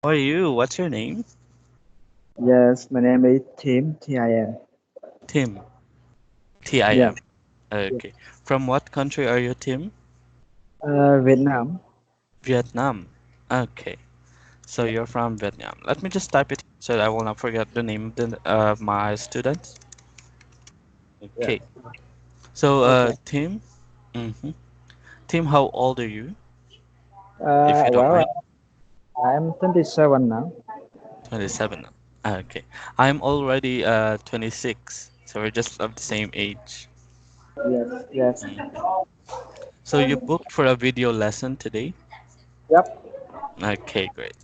How are you? What's your name? Yes, my name is Tim, Tim. Tim. Yeah, Tim. Okay. From what country are you, Tim? Vietnam. Vietnam. Okay. So Yeah, you're from Vietnam. Let me just type it so that I will not forget the name of my students. yeah. Okay. So, Okay. Tim. Tim, how old are you, if you don't Well, mind? I'm 27 now. 27. Okay. I'm already 26. So we're just of the same age. Yes, yes. Mhm. So you booked for a video lesson today? Yep. Okay, great.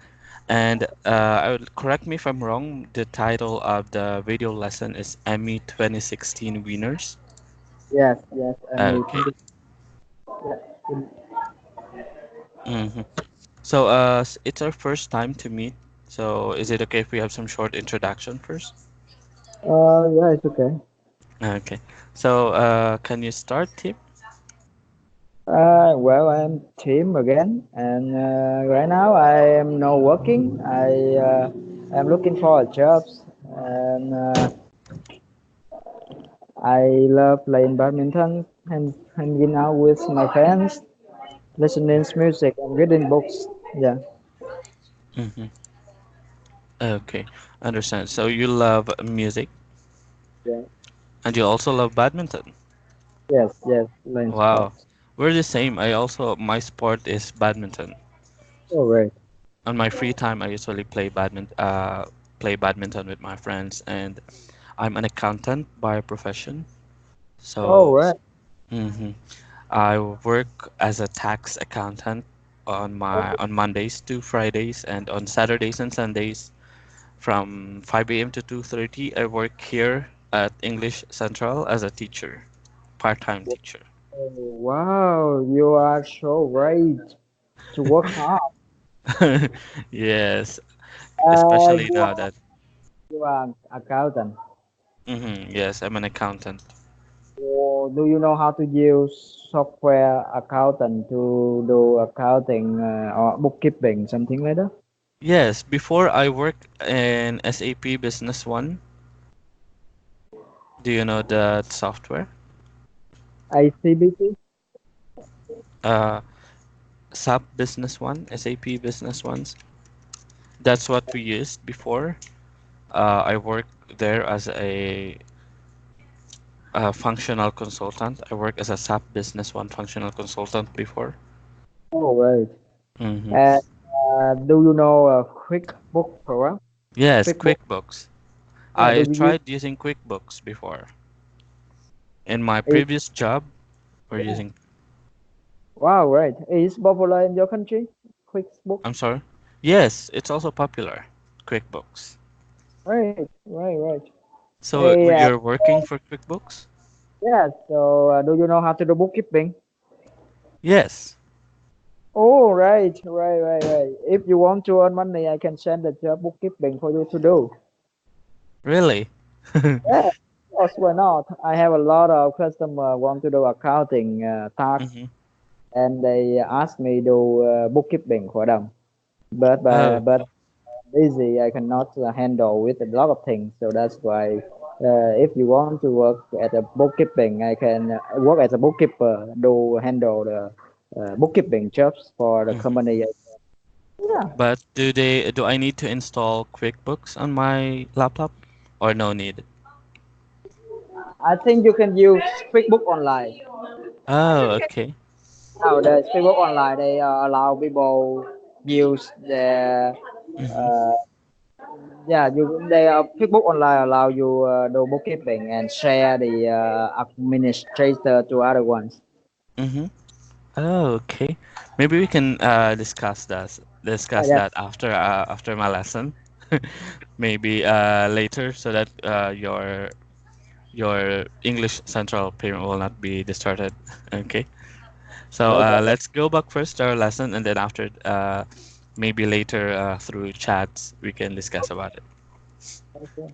And I would correct me if I'm wrong, the title of the video lesson is Emmy 2016 Winners. Yes, yes. I'm Okay. 20. Yeah. hmm So it's our first time to meet. So is it okay if we have some short introduction first? Yeah, it's okay. Okay. So can you start, Tip? Well, I'm Tim again, and right now I am not working. I'm looking for a job, and I love playing badminton and hanging out with my friends, listening to music and reading books. Yeah. Mm-hmm. Okay, understand. So you love music Yeah. and you also love badminton. Yes, yes, playing Wow. sports. We're the same. I also, my sport is badminton. Oh, right. On my free time, I usually play badminton with my friends, and I'm an accountant by profession. Oh, So, right. mhm. I work as a tax accountant on Mondays to Fridays, and on Saturdays and Sundays from 5 a.m. to 2:30. I work here at English Central as a teacher, part-time teacher. Oh, wow, you are so right to work hard. Yes, especially You now are that you are accountant. yes, I'm an accountant. So do you know how to use software accountant to do accounting or bookkeeping, something like that? Yes, before I worked in SAP Business One. Do you know that software? ICBC? Uh, SAP Business One, SAP Business Ones. That's what we used before. I worked there as a functional consultant. I worked as a SAP Business One functional consultant before. Oh, right. hmm And do you know QuickBook program? Yes, QuickBook. QuickBooks. Yeah, do I you use? tried using QuickBooks before. In my It, previous job, we're yeah. using, Wow, right. Is popular in your country? QuickBook. I'm sorry. Yes, it's also popular, QuickBooks. Right, right, right. So Hey, you're working for QuickBooks? yeah. So, do you know how to do bookkeeping? Yes. Oh, right, right, right, right. If you want to earn money, I can send the job bookkeeping for you to do. Really? Yeah, of course, why not? I have a lot of customer want to do accounting tax, hmm and they ask me do bookkeeping for them. Oh, But busy, I cannot handle with a lot of things. So that's why, if you want to work at a bookkeeping, I can work as a bookkeeper, do handle the bookkeeping jobs for the hmm company. Yeah, But do I need to install QuickBooks on my laptop or no need? I think you can use QuickBook Online. Oh, okay. Nowadays, QuickBook Online they allow people use their hmm uh, yeah, QuickBook Online allow you do bookkeeping and share the administrator to other ones. hmm Oh, okay. Maybe we can Yeah, discuss yeah. that after my lesson. Maybe later so that your English Central payment will not be distorted. Okay. So No problem. let's go back first to our lesson, and then after maybe later through chats we can discuss about it. Okay.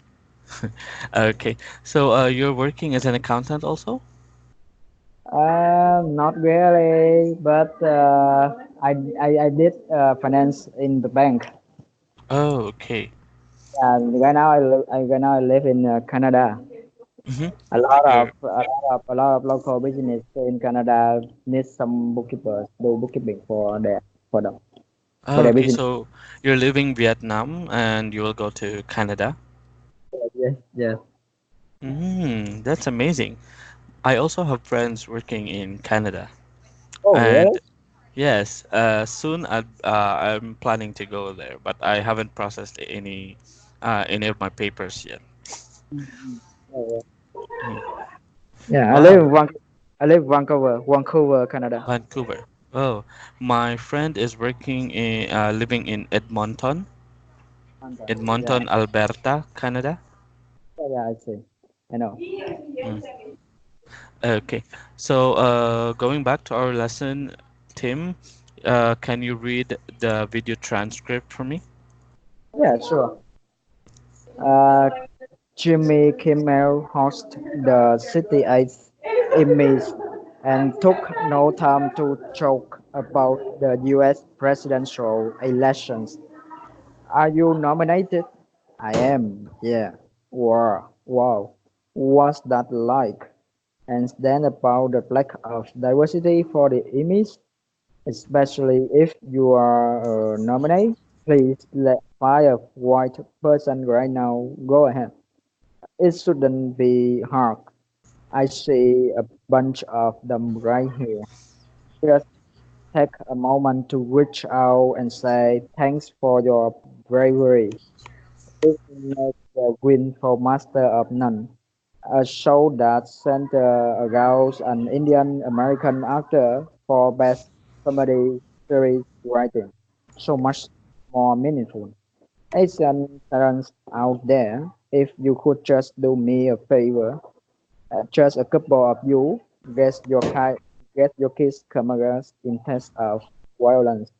Okay. So you're working as an accountant also? Not really, but I did finance in the bank. Oh, okay. And right now I live in Canada. Mm-hmm. A You're a lot of local business in Canada need some bookkeepers do bookkeeping for them for oh, their okay. business. So you're leaving Vietnam and you will go to Canada. Yes, yes. That's amazing. I also have friends working in Canada, Oh, and really? yes, soon I'm planning to go there, but I haven't processed any of my papers yet. Mm-hmm. Oh, Mhm. yeah, Wow, I live Vancouver, Canada. Vancouver. Oh, my friend is working in living in Yeah, Edmonton, Alberta, Canada. yeah, I see. I know. Mm. Okay, so going back to our lesson, Tim, can you read the video transcript for me? Yeah, sure. Uh, Jimmy Kimmel host the City Ice Emmys and took no time to joke about the U.S. presidential elections. Are you nominated? I am. Yeah. Wow. Wow. What's that like? And then about the lack of diversity for the Emmys, especially if you are a nominee. Please let fire white person right now. Go ahead. It shouldn't be hard. I see a bunch of them right here. Just take a moment to reach out and say thanks for your bravery. It makes the win for Master of None, a show that centers around an Indian American actor for best comedy series writing. So much more meaningful. Asian parents out there, if you could just do me a favor, just a couple of you get your kids cameras in test of violence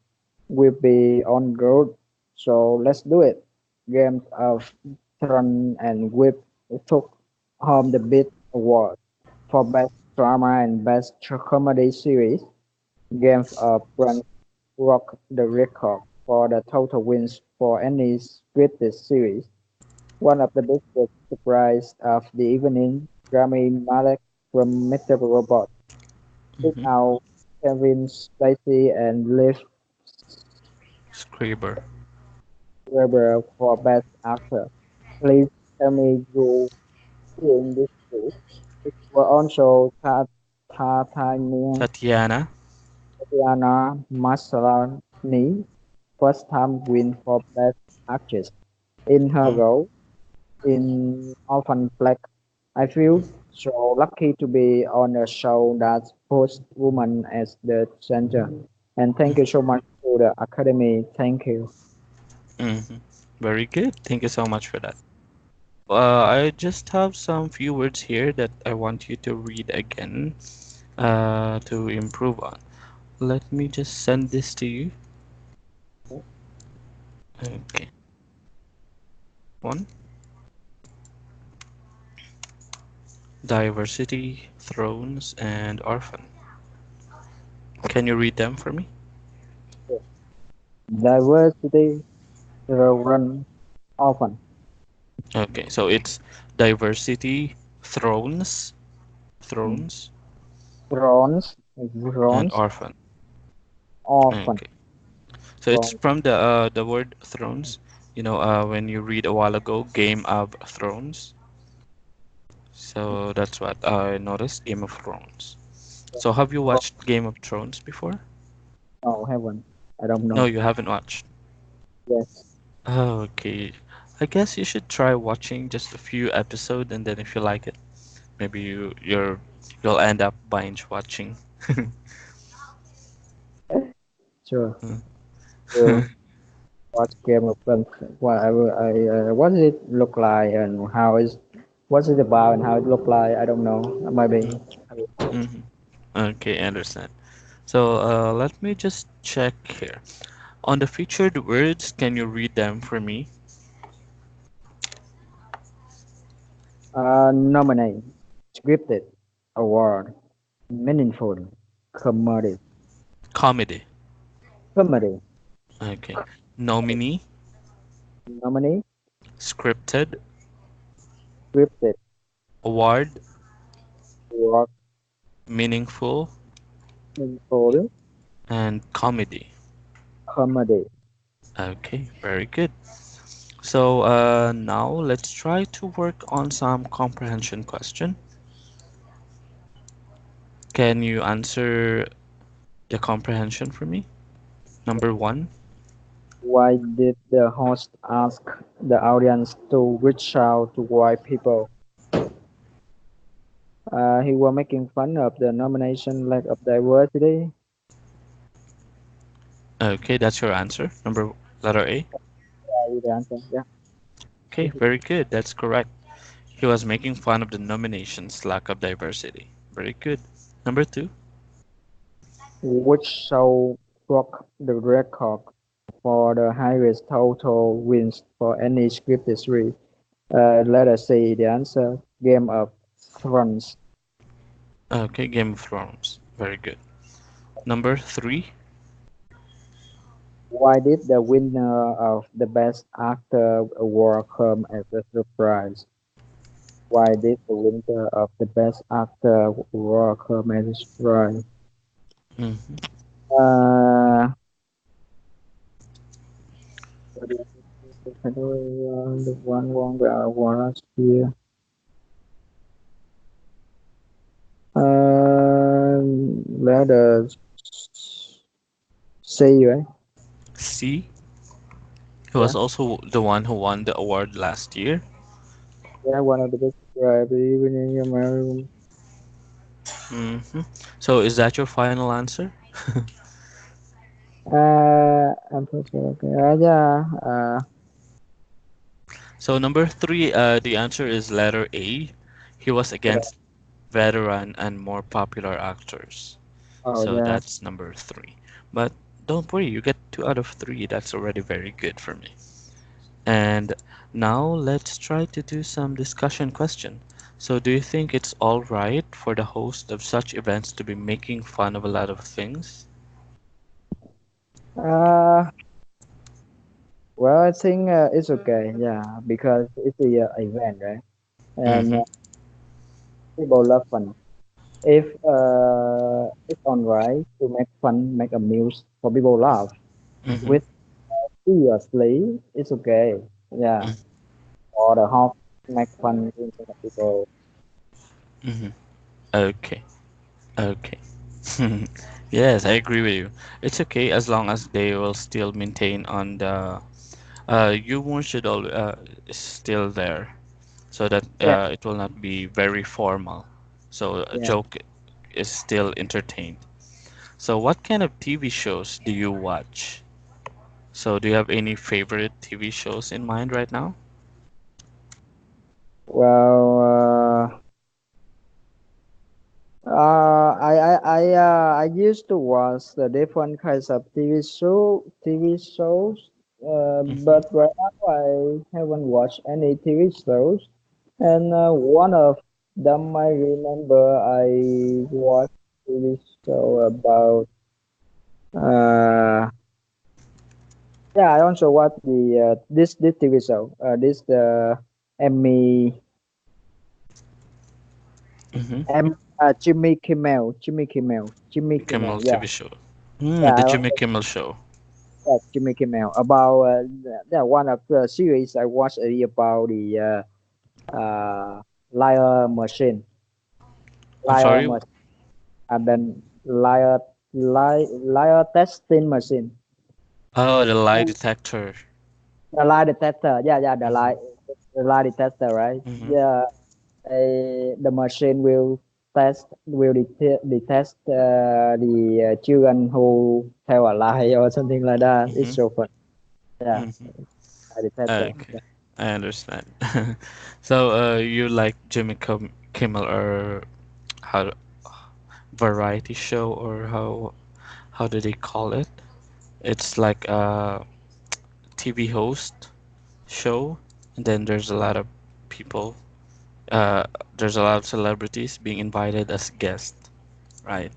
will be on road. So let's do it. Game of Thrones and Veep took home the Beat Award for best drama and best comedy series. Game of Thrones broke the record for the total wins for any scripted series. One of the biggest surprises of the evening, Rami Malek from Mr. Robot beat Mm-hmm. out Kevin Spacey and Liv Scriber. Weber for Best Actor. Please tell me you in this too. It was also Tatiana. Tatiana Maslany first time win for Best Actress in her Mm, role in Orphan Black. I feel so lucky to be on a show that puts women as the center. And thank you so much to the Academy. Thank you. mm-hmm. Very good. Thank you so much for that. I just have some few words here that I want you to read again to improve on. Let me just send this to you. Okay. One, diversity, thrones, and orphan. Can you read them for me? Diversity run often. Okay, so it's diversity, thrones, Bronze, and bronze, orphan. orphan, Okay, so it's bronze. from the word thrones. When you read a while ago, Game of Thrones. So that's what I noticed, Game of Thrones. So have you watched Game of Thrones before? No, heaven. I don't No, know. you haven't watched. Yes. Oh, okay. I guess you should try watching just a few episodes, and then if you like it, maybe you'll end up binge watching. Sure. We'll watch Game of Thrones. What does it look like and what's it about and how it look like? I don't know. Maybe. Mm-hmm. Okay, I understand. So let me just check here. On the featured words, can you read them for me? Nominate, scripted, award, meaningful, comedy, Comedy. comedy, Okay. Nominee nominee, scripted, scripted, award, work, meaningful, info, and comedy. comedy. Okay, very good. So now let's try to work on some comprehension question. Can you answer the comprehension for me? Number one. Why did the host ask the audience to reach out to white people? He was making fun of the nomination lack of diversity. Okay, that's your answer. Number letter A. The answer, yeah. Okay, very good. That's correct. He was making fun of the nomination's lack of diversity. Very good. Number two. Which show broke the record for the highest total wins for any scripted series? Let us see the answer. Game of Thrones. Okay, Game of Thrones. Very good. Number three. Why did the winner of the Best Actor award come as a surprise? Why did the winner of the Best Actor award come as a surprise? Mhm. Uh, the one won the award last year. Let us see, right? C. He Yeah, was also the one who won the award last year. yeah, one of the best driver even in America. hmm So is that your final answer? I'm pretty sure. Okay. Yeah. So number three, the answer is letter A. He was against veteran and more popular actors. Oh, So yeah. that's number three. But don't worry, you get two out of three. That's already very good for me. And now let's try to do some discussion question. So do you think it's all right for the host of such events to be making fun of a lot of things? Uh, well, I think it's okay. Yeah, because it's a event, right? And Mm-hmm. people love fun. If it's alright to make fun, make amuse for people laugh Mm-hmm. with seriously, it's okay. Yeah, or the host make fun in front of people. Mm-hmm. Okay. Okay. Yes, I agree with you. It's okay as long as they will still maintain on the humor should all still there so that Yeah, it will not be very formal. So a yeah. joke is still entertained. So what kind of TV shows do you watch? So do you have any favorite TV shows in mind right now? Well, I used to watch the different kinds of TV shows, Mm-hmm. but right now I haven't watched any TV shows. And one of them I remember I watched TV show about uh yeah, I also watched the this TV show this the Emmy Mm-hmm. Jimmy Kimmel, Kimmel yeah. TV show. Yeah, The I Jimmy also Kimmel show. watched Jimmy Kimmel about yeah, one of the series I watched about the liar machine, I'm liar sorry. machine, and then liar testing machine. Oh, the lie detector. The lie detector, yeah, yeah, Mm-hmm. the lie detector, right? Mm-hmm. Yeah, the machine will detect the children who tell a lie or something like that. Mm-hmm. It's so fun. Yeah, Mm-hmm. lie detector. Okay, I understand. So, you like Kimmel or how variety show or how do they call it? It's like a TV host show, and then there's a lot of people. Uh, there's a lot of celebrities being invited as guests, right?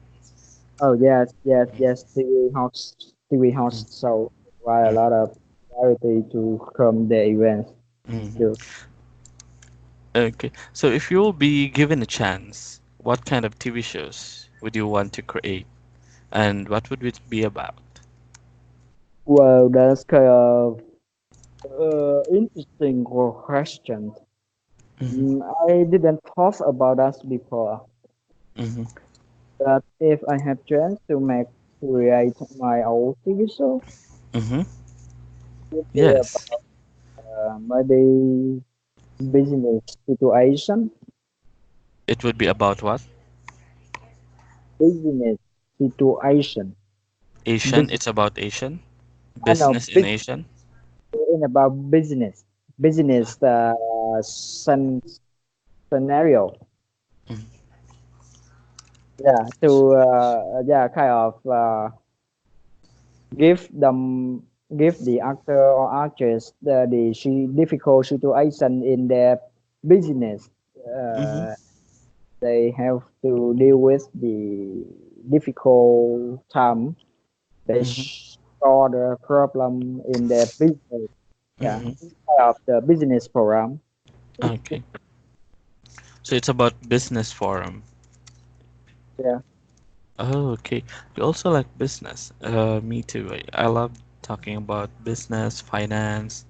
Oh yes, yes, yes. TV host show. Why a lot of. popularity to from the events Hmm. too. Okay, so if you'll be given a chance, what kind of TV shows would you want to create, and what would it be about? Well, that's kind of interesting question. Hmm. I didn't thought about that before. Hmm. But if I have chance to make create my own TV show, Hmm. it would be Yes, about maybe business situation, it would be about what? business situation, Asian. business. It's about Asian I know business in Asian. in about business scenario. Mhm. Yeah, to yeah, kind of give them give the actor or actress difficult situation in their business. Mhm. Uh, they have to deal with the difficult time. They Mhm. saw the problem in their business. Yeah, Mhm. it's part of the business program. Okay. So it's about business forum. Yeah, Oh, okay. You also like business. Me too. I love talking about business, finance,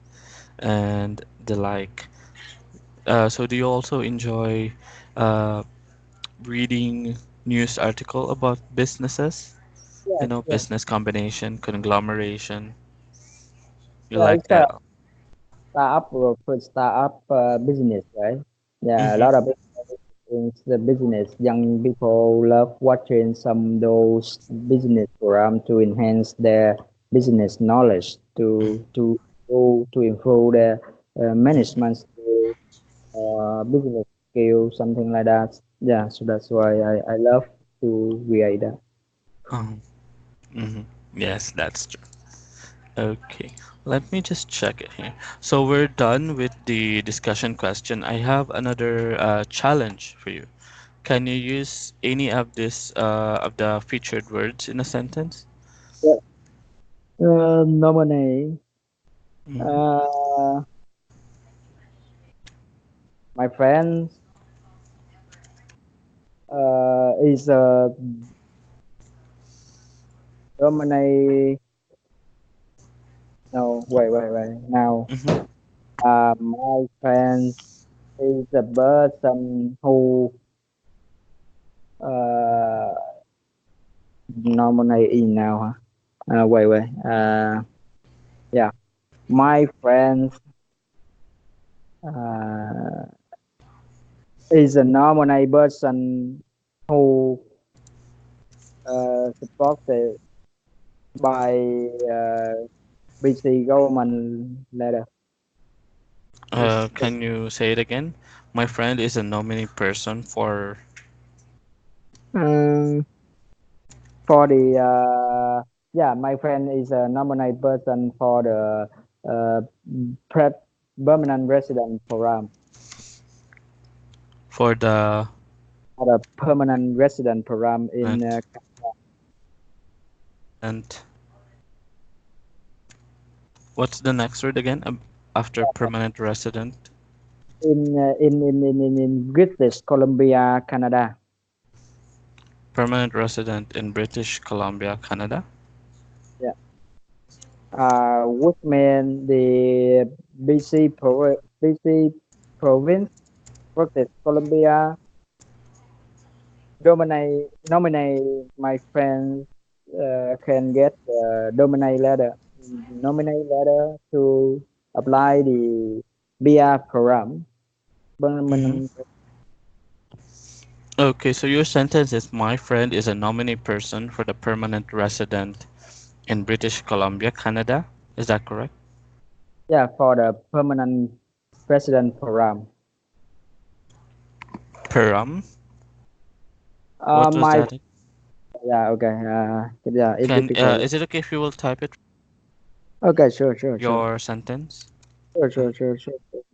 and the like. So do you also enjoy uh, reading news article about businesses? yes, yes, Business combination, conglomeration. You yeah. like It's kind that? of startup or for startup business, right? Yeah, a Mm-hmm. lot of it is the business. Young people love watching some those business program to enhance their business knowledge, to improve their Mm-hmm. management skill, business skill, something like that. Yeah, so that's why I love to read that. Mm-hmm. Yes, that's true. Okay, let me just check it here. So we're done with the discussion question. I have another challenge for you. Can you use any of this of the featured words in a sentence? Yeah. Nominee. Mm-hmm. Uh, my friend is a nominee. No, wait. Now, Mm-hmm. my friend is a person who uh, nominee now. Huh? Wait. Yeah, my friend uh, is a nominee person who supported by BC government letter. Is Can you say it again? My friend is a nominee person for um, for the yeah, my friend is a nominate person for the pre permanent resident program. the For the permanent resident program in and and what's the next word again? After permanent resident, in British Columbia, Canada. permanent resident in British Columbia, Canada. Yeah. Which means the BC province, British Columbia, nominate my friends can get nominate letter to apply the BR program. Mm-hmm. Permanent- Okay, so your sentence is my friend is a nominee person for the permanent resident in British Columbia, Canada. Is that correct? Yeah, for the permanent resident program. Peram? What was My that? yeah, okay. Yeah, it's Can difficult. is it okay if you will type it Okay, sure. your sentence? Uh, Sure.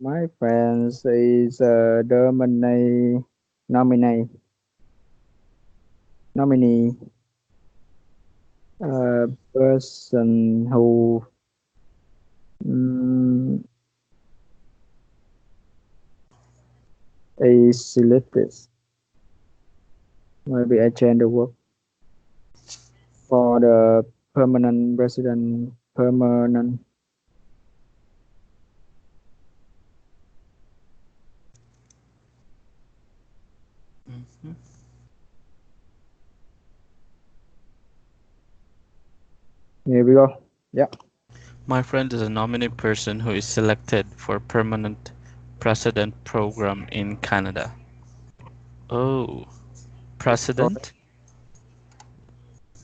My friends is nominee nominee person who Mm, a selected. Maybe I change the word for the permanent resident. Permanent. Mhm. Here we go. Yeah. My friend is a nominee person who is selected for permanent president program in Canada. Oh, Correct. president?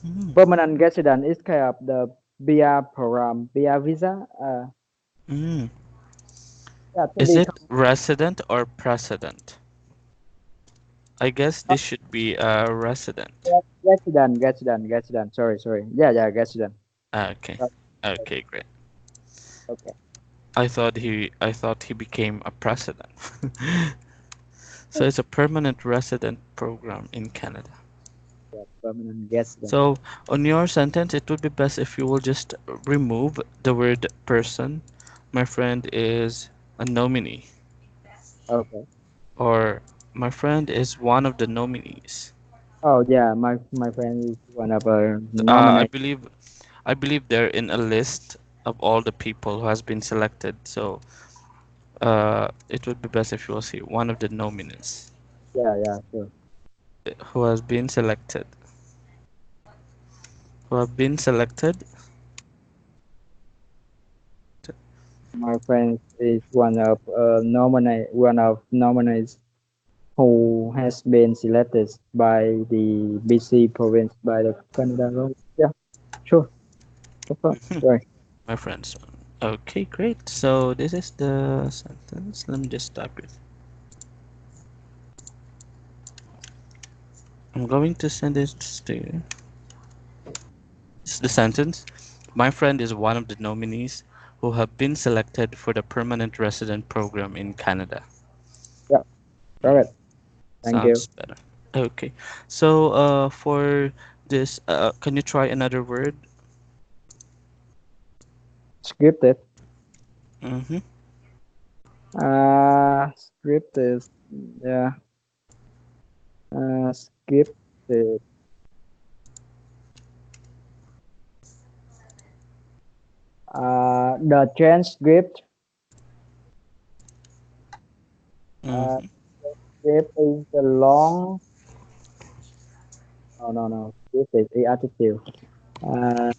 Mm. Permanent resident is kind of the PR program, PR visa. Mm. Yeah, to Is be it resident or precedent? I guess this should be a resident. resident. Sorry, sorry. Yeah, yeah, resident. Okay. Uh, Okay, great. Okay. I thought he became a president. So it's a permanent resident program in Canada. Yeah, permanent resident. So on your sentence, it would be best if you will just remove the word person. My friend is a nominee, Okay. or my friend is one of the nominees. Oh yeah, my friend is one of our I nominate. believe I believe they're in a list of all the people who has been selected. So it would be best if you will see one of the nominees Yeah, yeah, sure. who has been selected, who have been selected. My friend is one of nominees who has been selected by the BC province by the Canada Road. Yeah, sure. No problem. Sorry. My friends. Okay, great. So this is the sentence. Let me just type it. I'm going to send it to you. This is the sentence. My friend is one of the nominees who have been selected for the permanent resident program in Canada. Yeah, Mm, correct. Thank you. sounds better. Okay. So for this, can you try another word? Scripted. Mm-hmm. Scripted. Yeah. Scripted. The transcript. Uh, Mm-hmm. script is the long. No, no, no. Script is the attitude. Uh,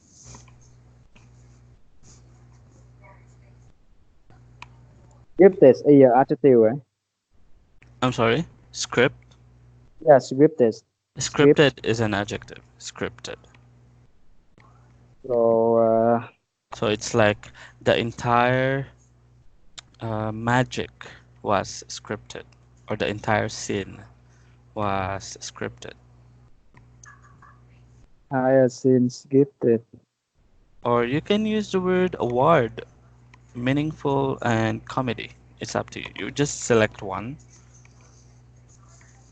script is a attitude. Eh? I'm sorry. Script. Yeah, script is script. Scripted is an adjective. Scripted. So So it's like the entire magic was scripted, or the entire scene was scripted. I have seen scripted. Or you can use the word award, meaningful and comedy. It's up to you. You just select one.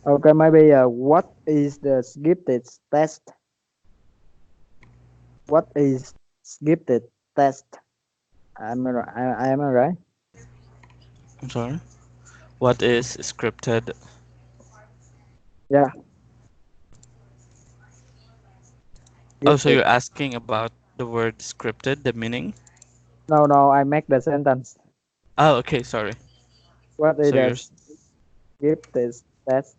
Okay, maybe what is the scripted test? What is scripted test? Am I right? I'm sorry. What is scripted? Yeah, Oh, so scripted. you're asking about the word scripted, the meaning? No, no, I make the sentence. Oh, okay, sorry. What is So the you're. scripted test?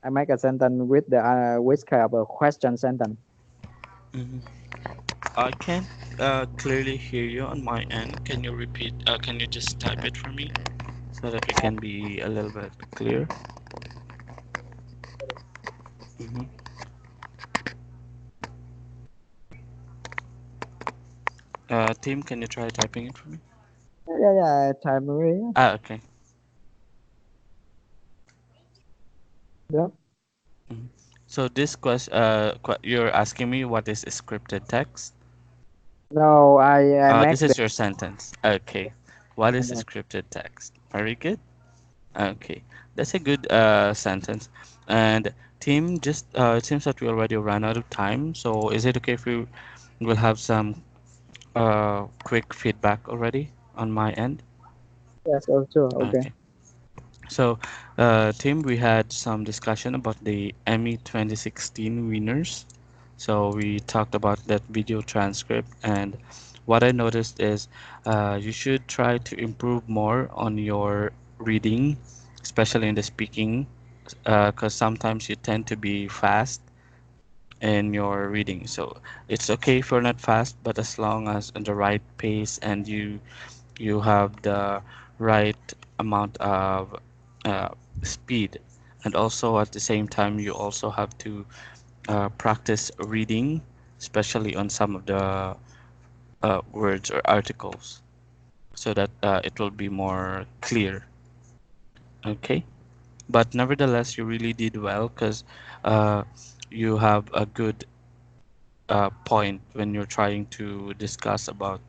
I make a sentence with the which kind of a question sentence. Mhm. I can't clearly hear you on my end. Can you repeat? Can you just type it for me so that we can be a little bit clear? Hmm. Team, can you try typing it for me? Yeah, yeah, yeah. Time away. Ah, okay. Yeah. Mhm. So this question, you're asking me what is scripted text? No, I This make the is your sentence. Okay. What is sentence. scripted text? Very good. Okay. That's a good sentence. And team, just it seems that we already ran out of time. So is it okay if we will have some quick feedback already on my end. Yes, also okay. Okay. So, Tim, we had some discussion about the Emmy 2016 winners. So we talked about that video transcript, and what I noticed is you should try to improve more on your reading, especially in the speaking, because sometimes you tend to be fast in your reading. So it's okay if you're not fast, but as long as in the right pace and you have the right amount of uh, speed, and also at the same time you also have to practice reading, especially on some of the words or articles, so that it will be more clear. Okay, but nevertheless, you really did well because uh, you have a good point when you're trying to discuss about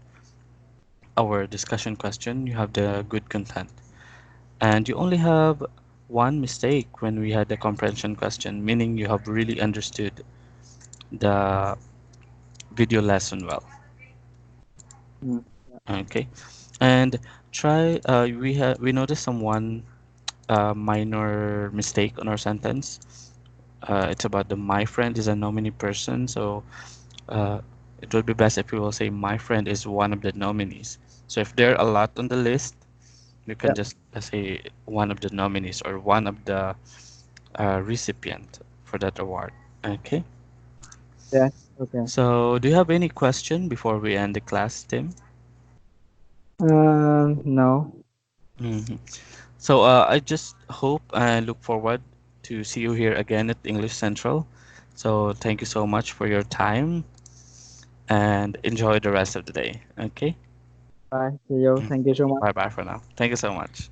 our discussion question. You have the good content, and you only have one mistake when we had the comprehension question, meaning you have really understood the video lesson well. Mm. Okay, and try. We noticed some one minor mistake on our sentence. It's about the my friend is a nominee person, so uh, it would be best if we will say my friend is one of the nominees. So if there are a lot on the list, you can Yeah, just say one of the nominees or one of the recipient for that award. Okay. yeah, okay. So do you have any question before we end the class, Tim? No. Mhm. So I just hope and look forward to see you here again at English Central. So thank you so much for your time and enjoy the rest of the day. Okay? Bye. See you. Mm. Thank you so much. Bye bye for now. Thank you so much.